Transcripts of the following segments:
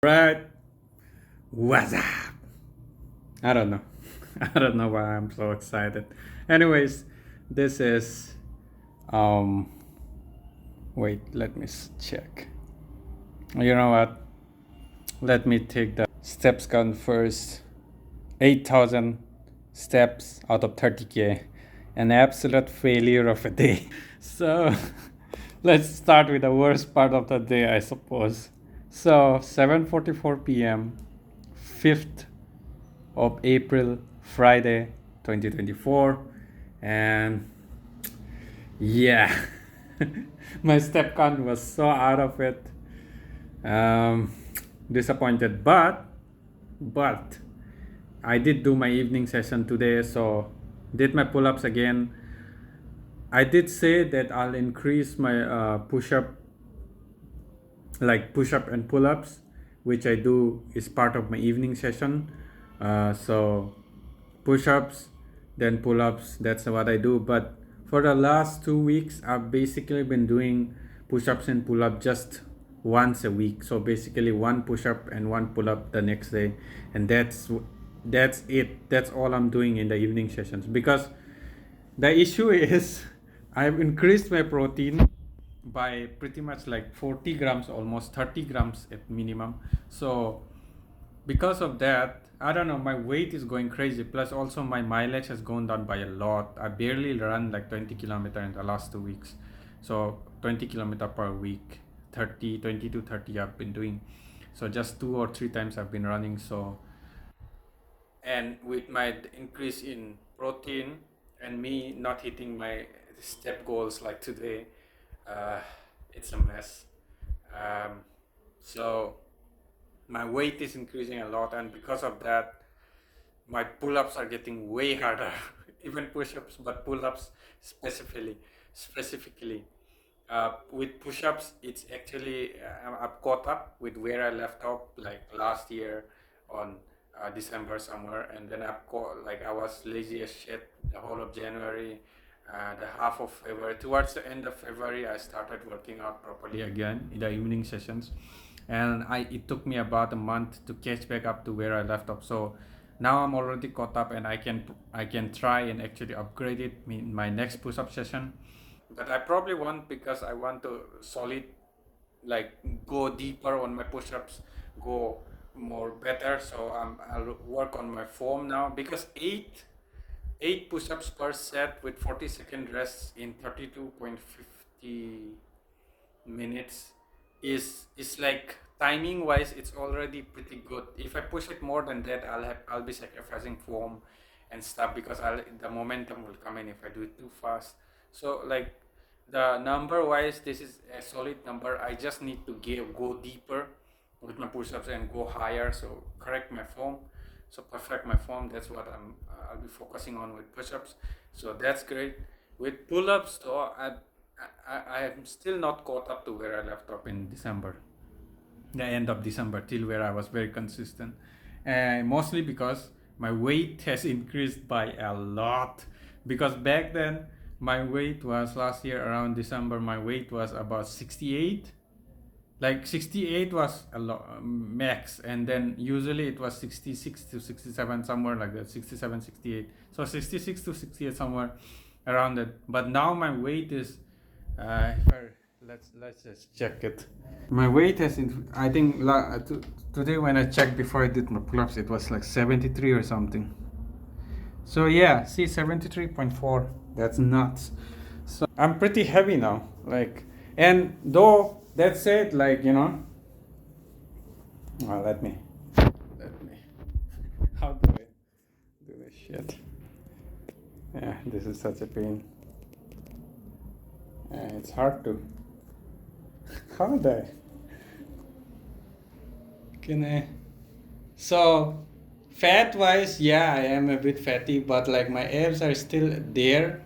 Right, what's up? I don't know. I don't know why I'm so excited. Anyways, this is um. Wait, let me check. You know what? Let me take the steps count first. 8,000 steps out of 30K. An absolute failure of a day. So let's start with the worst part of the day, I suppose. So 7:44 p.m. 5th of April, Friday, 2024, and yeah, my step count was so out of it. Um, Disappointed, but I did do my evening session today, so did my pull-ups again. I did say that I'll increase my push-up, like push-up and pull-ups, which I do is part of my evening session. So push-ups, then pull-ups. That's what I do. But for the last 2 weeks, I've basically been doing push-ups and pull-up just once a week. So basically, one push-up and one pull-up the next day, and that's it. That's all I'm doing in the evening sessions because the issue is I've increased my protein by pretty much like 40 grams, almost 30 grams at minimum. So because of that, I don't know, my weight is going crazy. Plus also my mileage has gone down by a lot. I barely run like 20 kilometer in the last 2 weeks. So 20 kilometer per week, 20 to 30 I've been doing. So just 2 or 3 times I've been running. So, and with my increase in protein and me not hitting my step goals like today, uh, it's a mess. Um, so my weight is increasing a lot, and because of that, my pull-ups are getting way harder. Even push-ups, but pull-ups specifically. With push-ups, it's actually I've caught up with where I left off like last year on December somewhere, and then I've caught like I was lazy as shit the whole of January, the half of February. Towards the end of February, I started working out properly again in the evening sessions, and I it took me about a month to catch back up to where I left off. So now I'm already caught up, and I can try and actually upgrade it in my next push-up session. But I probably want, because I want to solid, like go deeper on my push-ups, go more better. So I'll work on my form now, because eight push-ups per set with 40-second rests in 32.50 minutes is like, timing wise, it's already pretty good. If I push it more than that, I'll be sacrificing form and stuff, because the momentum will come in if I do it too fast. So like, the number wise, this is a solid number. I just need to go deeper with my push-ups and go higher, so correct my form, so perfect my form. That's what I'll be focusing on with push-ups. So that's great. With pull-ups though, I am still not caught up to where I left off in December, the end of December, till where I was very consistent. And mostly because my weight has increased by a lot. Because back then, my weight was, last year around December, my weight was about 68. Like 68 was a lot, max, and then usually it was 66 to 67, somewhere like that, 67, 68. So 66 to 68, somewhere around that. But now my weight is, if I, let's just check it. My weight has, I think today when I checked before I did my pull-ups, it was like 73 or something. So yeah, see, 73.4. That's nuts. So I'm pretty heavy now. Like, and though that said, like, let me, how do I do this shit? Yeah, this is such a pain. It's hard to, how do I, can I, so fat wise, yeah, I am a bit fatty, but like my abs are still there.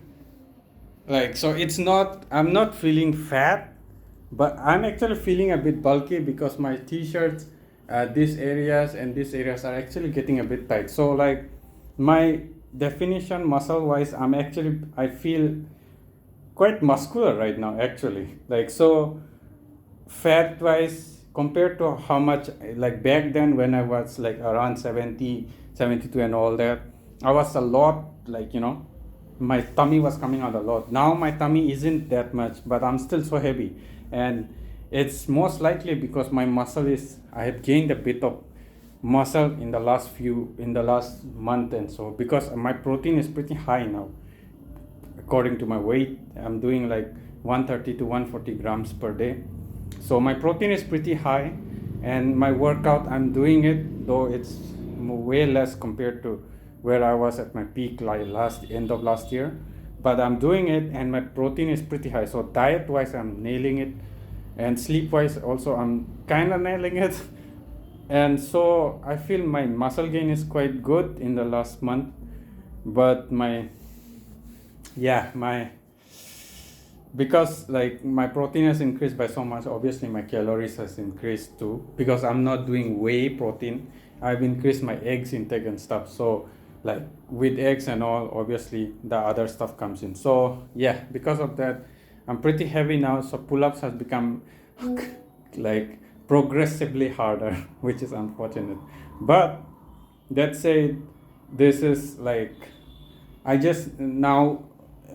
Like, so it's not, I'm not feeling fat, but I'm actually feeling a bit bulky, because my t-shirts, these areas and these areas are actually getting a bit tight. So like, my definition muscle wise, I feel quite muscular right now actually. Like, so fat wise, compared to how much, like back then when I was like around 70, 72 and all that, I was a lot, like, my tummy was coming out a lot. Now my tummy isn't that much, but I'm still so heavy. And it's most likely because my muscle is, I have gained a bit of muscle in the last month, and so because my protein is pretty high now according to my weight. I'm doing like 130 to 140 grams per day, so my protein is pretty high. And my workout, I'm doing it, though it's way less compared to where I was at my peak like end of last year, but I'm doing it and my protein is pretty high. So diet wise I'm nailing it, and sleep wise also I'm kind of nailing it. And so I feel my muscle gain is quite good in the last month, but my because like my protein has increased by so much, obviously my calories has increased too, because I'm not doing whey protein. I've increased my eggs intake and stuff, so like with eggs and all, obviously the other stuff comes in. So yeah, because of that I'm pretty heavy now, so pull-ups has become like progressively harder which is unfortunate. But that said, this is like, I just now,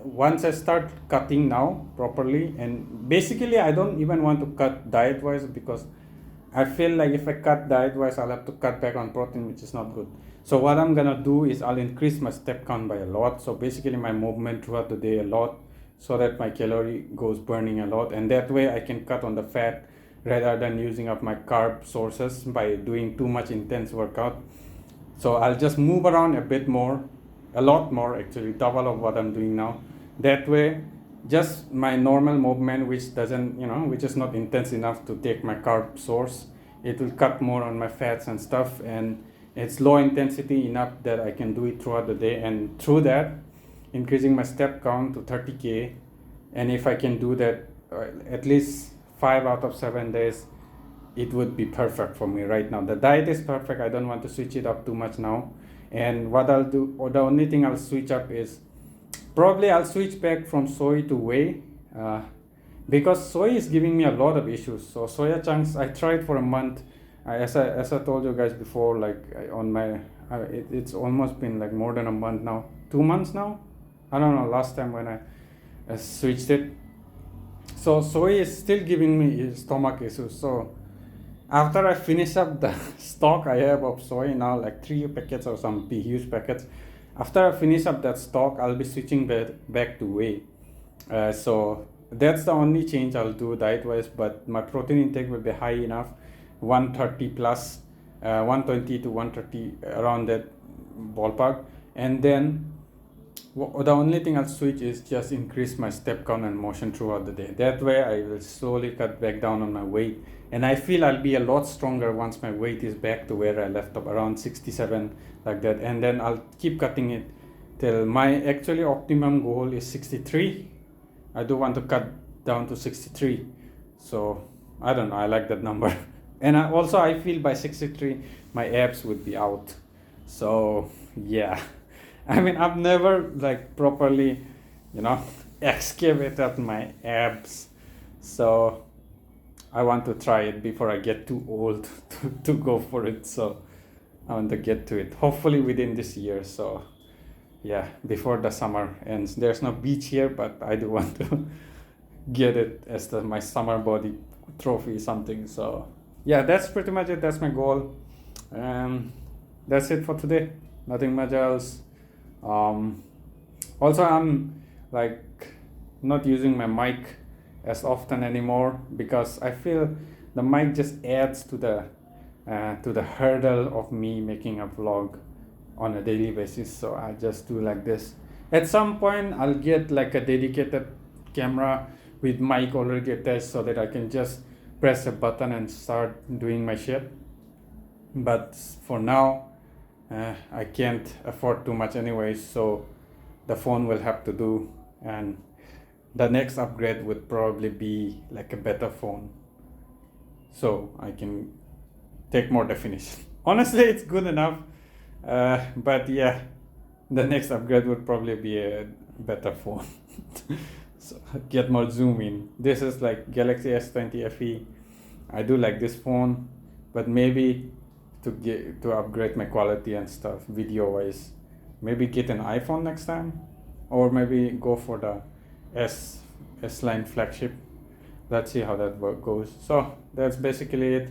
once I start cutting now properly, and basically I don't even want to cut diet wise, because I feel like if I cut diet wise I'll have to cut back on protein, which is not good. So what I'm gonna do is I'll increase my step count by a lot, so basically my movement throughout the day a lot, so that my calorie goes burning a lot, and that way I can cut on the fat rather than using up my carb sources by doing too much intense workout. So I'll just move around a bit more, a lot more actually, double of what I'm doing now. That way, just my normal movement, which doesn't, which is not intense enough to take my carb source, it will cut more on my fats and stuff, and it's low intensity enough that I can do it throughout the day, and through that, increasing my step count to 30K. And if I can do that at least 5 out of 7 days, it would be perfect for me right now. The diet is perfect. I don't want to switch it up too much now. And what I'll do, or the only thing I'll switch up is probably I'll switch back from soy to whey, because soy is giving me a lot of issues. So soya chunks, I tried for a month. As I told you guys before, like on my, it's almost been like more than a month now, 2 months now. I don't know last time when I switched it. So soy is still giving me stomach issues. So after I finish up the stock I have of soy now, like 3 packets or some huge packets, after I finish up that stock, I'll be switching back to whey. So that's the only change I'll do diet wise, but my protein intake will be high enough, 130 plus, 120 to 130, around that ballpark. And then the only thing I'll switch is just increase my step count and motion throughout the day. That way I will slowly cut back down on my weight, and I feel I'll be a lot stronger once my weight is back to where I left off, around 67, like that. And then I'll keep cutting it till my actually optimum goal is 63. I do want to cut down to 63. So I don't know, I like that number. And I feel by 63 my abs would be out. So yeah. I mean, I've never like properly, excavated my abs. So I want to try it before I get too old to go for it. So I want to get to it, hopefully within this year. So yeah, before the summer ends. There's no beach here, but I do want to get it as my summer body trophy something. So yeah, that's pretty much it. That's my goal. That's it for today. Nothing much else. Also I'm like not using my mic as often anymore, because I feel the mic just adds to the hurdle of me making a vlog on a daily basis. So I just do like this. At some point I'll get like a dedicated camera with mic already attached, so that I can just press a button and start doing my shit. But for now I can't afford too much anyways, so the phone will have to do, and the next upgrade would probably be like a better phone, so I can take more definition. Honestly, it's good enough, but yeah, the next upgrade would probably be a better phone. So get more zoom in. This is like Galaxy S20 FE, I do like this phone, but maybe to upgrade my quality and stuff video wise, maybe get an iPhone next time, or maybe go for the S line flagship. Let's see how that goes. So that's basically it.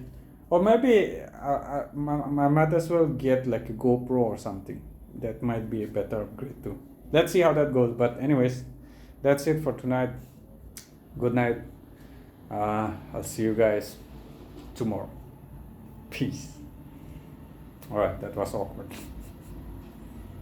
Or maybe I might as well get like a GoPro or something. That might be a better upgrade too. Let's see how that goes. But anyways, that's it for tonight. Good night. I'll see you guys tomorrow. Peace. All right, that was awkward.